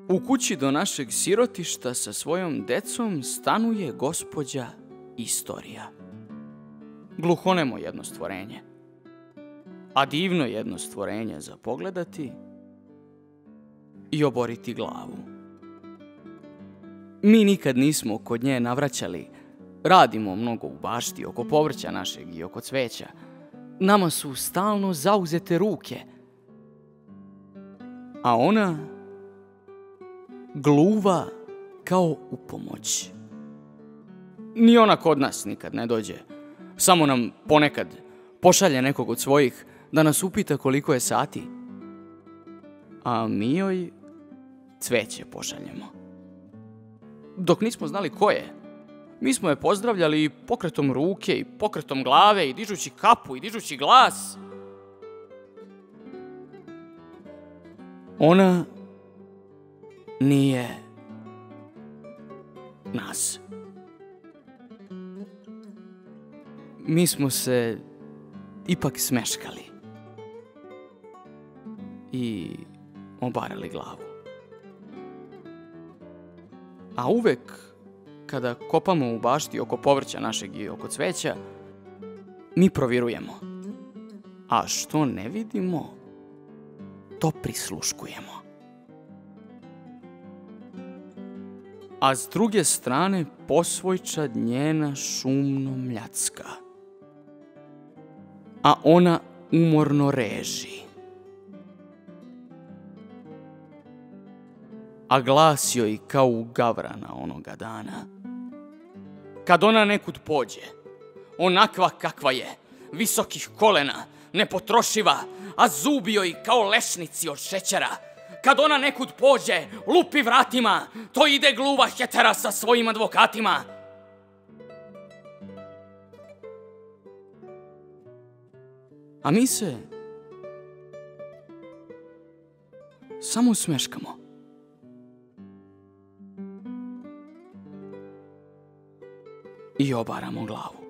U kući do našeg sirotišta sa svojom decom stanuje gospođa Istorija. Gluhonemo jedno stvorenje, a divno jedno stvorenje za pogledati i oboriti glavu. Mi nikad nismo kod nje navraćali, radimo mnogo u bašti oko povrća našeg i oko cveća. Nama su stalno zauzete ruke, a ona gluva kao u pomoć. Ni ona kod nas nikad ne dođe, samo nam ponekad pošalje nekog od svojih da nas upita koliko je sati, a mi joj cveće pošaljemo. Dok nismo znali ko je, mi smo je pozdravljali i pokretom ruke i pokretom glave i dižući kapu i dižući glas. Ona nije nas. Mi smo se ipak smeškali i obarali glavu. A uvek, kada kopamo u bašti oko povrća našeg i oko cveća, mi provirujemo. A što ne vidimo, to prisluškujemo. A s druge strane posvojčad njena šumno mljacka, a ona umorno reži. A glas joj kao u gavrana onoga dana. Kad ona nekud pođe, onakva kakva je, visokih kolena, nepotrošiva, a zubi joj kao lešnici od šećera. Kad ona nekud pođe, lupi vratima, to ide gluva hetera sa svojim advokatima. A mi se samo smeškamo. I obaramo glavu.